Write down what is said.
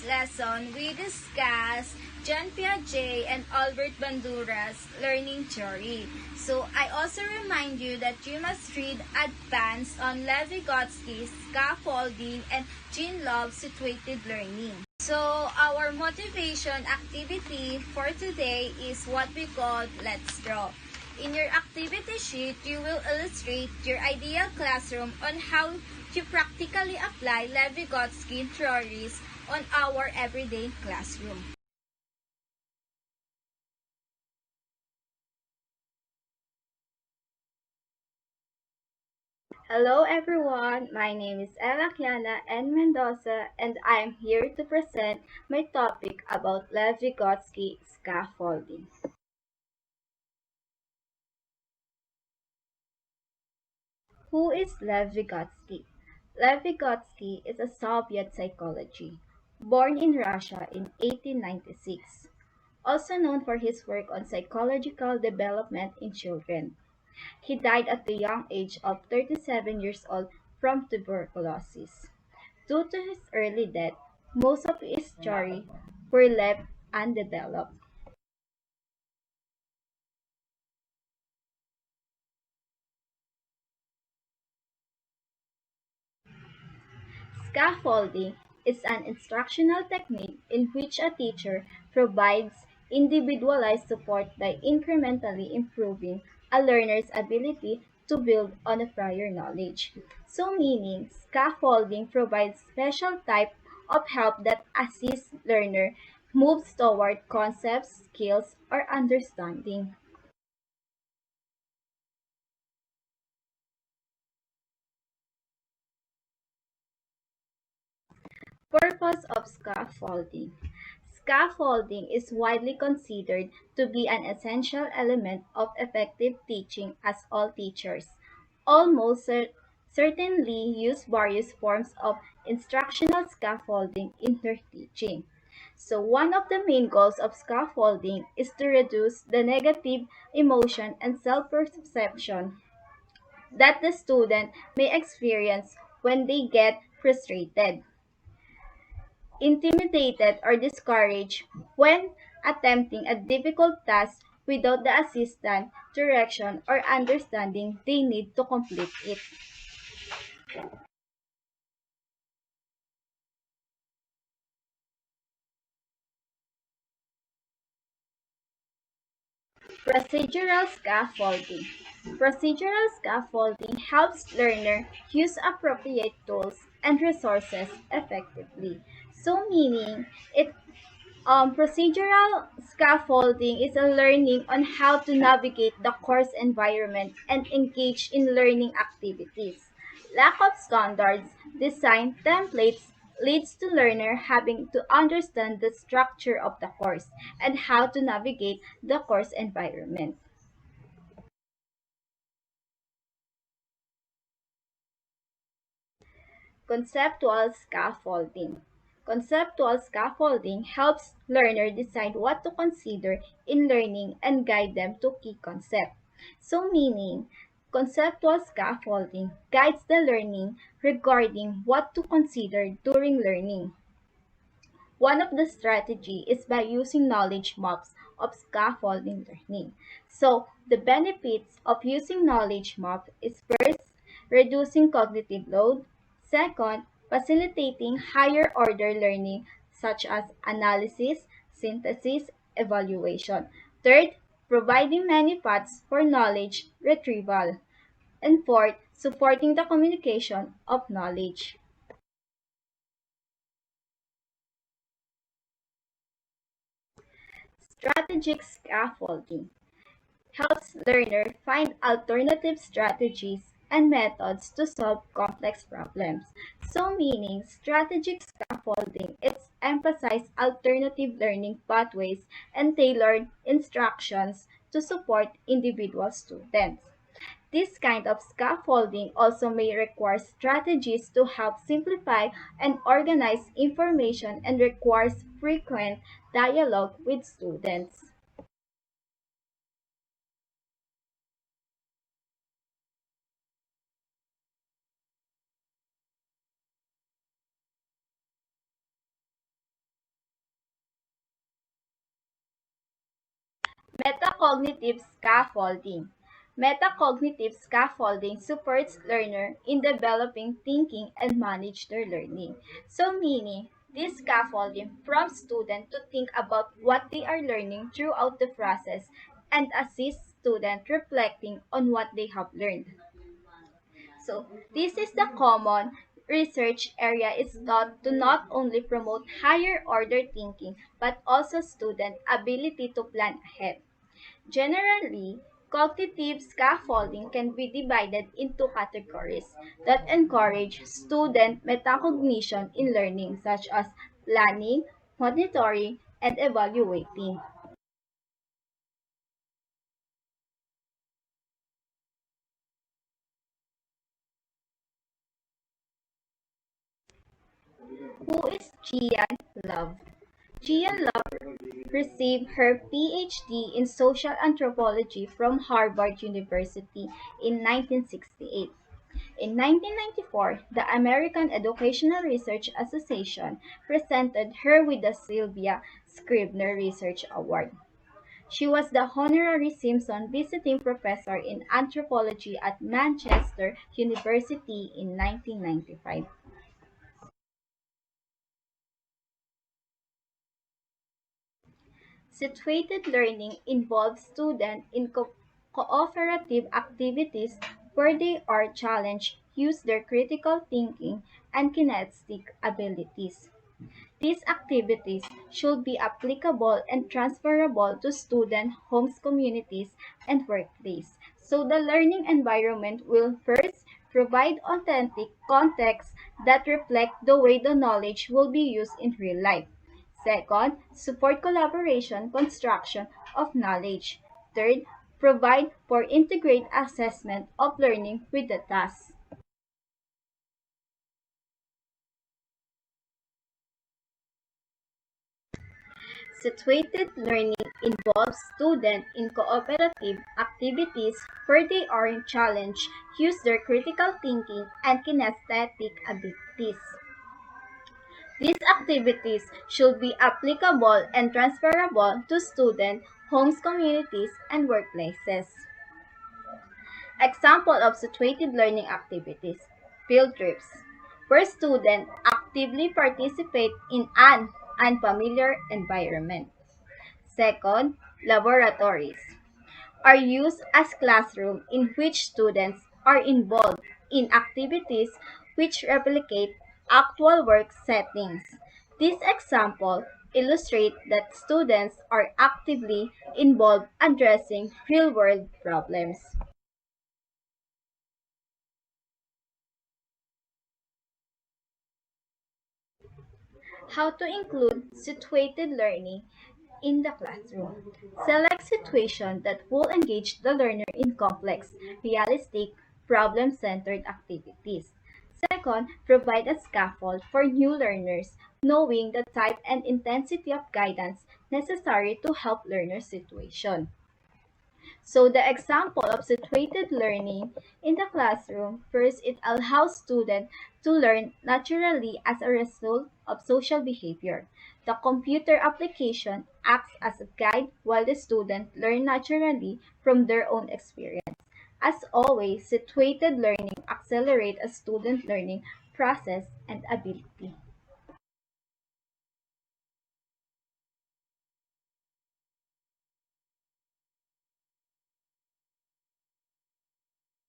lesson, we discuss John Piaget and Albert Bandura's learning theory. So I also remind you that you must read Advanced on Lev-Vygotsky, Scaffolding, and Jean Love Situated Learning. So our motivation activity for today is what we call Let's Draw. In your activity sheet, you will illustrate your ideal classroom on how you practically apply Lev-Vygotsky theories on our everyday classroom. Hello everyone, my name is Ella Kiana N. Mendoza and I am here to present my topic about Lev-Vygotsky scaffolding. Who is Lev Vygotsky? Lev Vygotsky is a Soviet psychologist, born in Russia in 1896, also known for his work on psychological development in children. He died at the young age of 37 years old from tuberculosis. Due to his early death, most of his story were left undeveloped. Scaffolding is an instructional technique in which a teacher provides individualized support by incrementally improving a learner's ability to build on a prior knowledge. So meaning, scaffolding provides special type of help that assists learner moves toward concepts, skills, or understanding. Purpose of scaffolding. Scaffolding is widely considered to be an essential element of effective teaching as all teachers almost certainly use various forms of instructional scaffolding in their teaching. So one of the main goals of scaffolding is to reduce the negative emotion and self-perception that the student may experience when they get frustrated, intimidated, or discouraged when attempting a difficult task without the assistance, direction, or understanding they need to complete it. Procedural scaffolding. Procedural scaffolding helps learner use appropriate tools and resources effectively. So meaning it procedural scaffolding is a learning on how to navigate the course environment and engage in learning activities. Lack of standards, design templates leads to learner having to understand the structure of the course and how to navigate the course environment. Conceptual scaffolding. Conceptual scaffolding helps learner decide what to consider in learning and guide them to key concepts. So meaning, conceptual scaffolding guides the learning regarding what to consider during learning. One of the strategy is by using knowledge maps of scaffolding learning. So the benefits of using knowledge map is first, reducing cognitive load. Second, facilitating higher order learning such as analysis, synthesis, evaluation. Third, providing many paths for knowledge retrieval. And fourth, supporting the communication of knowledge. Strategic scaffolding helps learners find alternative strategies and methods to solve complex problems. So meaning strategic scaffolding it's emphasize alternative learning pathways and tailored instructions to support individual students. This kind of scaffolding also may require strategies to help simplify and organize information and requires frequent dialogue with students. Metacognitive scaffolding. Metacognitive scaffolding supports learner in developing thinking and manage their learning. So meaning, this scaffolding prompts students to think about what they are learning throughout the process and assists students reflecting on what they have learned. So, this is the common research area is thought to not only promote higher order thinking but also student ability to plan ahead. Generally, cognitive scaffolding can be divided into categories that encourage student metacognition in learning, such as planning, monitoring, and evaluating. Who is Gian Love? Gian Love received her PhD in social anthropology from Harvard University in 1968. In 1994, the American Educational Research Association presented her with the Sylvia Scribner Research Award. She was the honorary Simpson Visiting Professor in Anthropology at Manchester University in 1995. Situated learning involves students in cooperative activities where they are challenged use their critical thinking and kinesthetic abilities. These activities should be applicable and transferable to student homes, communities, and workplace. So the learning environment will first provide authentic context that reflect the way the knowledge will be used in real life. Second, support collaboration, construction of knowledge. Third, provide for integrate assessment of learning with the task. Situated learning involves students in cooperative activities where they are challenged, use their critical thinking and kinesthetic abilities. These activities should be applicable and transferable to students, homes, communities, and workplaces. Example of situated learning activities: field trips, where students actively participate in an unfamiliar environment. Second, laboratories are used as classrooms in which students are involved in activities which replicate actual work settings. This example illustrates that students are actively involved addressing real-world problems. How to include situated learning in the classroom. Select situations that will engage the learner in complex, realistic, problem-centered activities. Second, provide a scaffold for new learners, knowing the type and intensity of guidance necessary to help learner situation. So the example of situated learning in the classroom, first it allows students to learn naturally as a result of social behavior. The computer application acts as a guide while the student learn naturally from their own experience. As always, situated learning accelerates a student learning process and ability.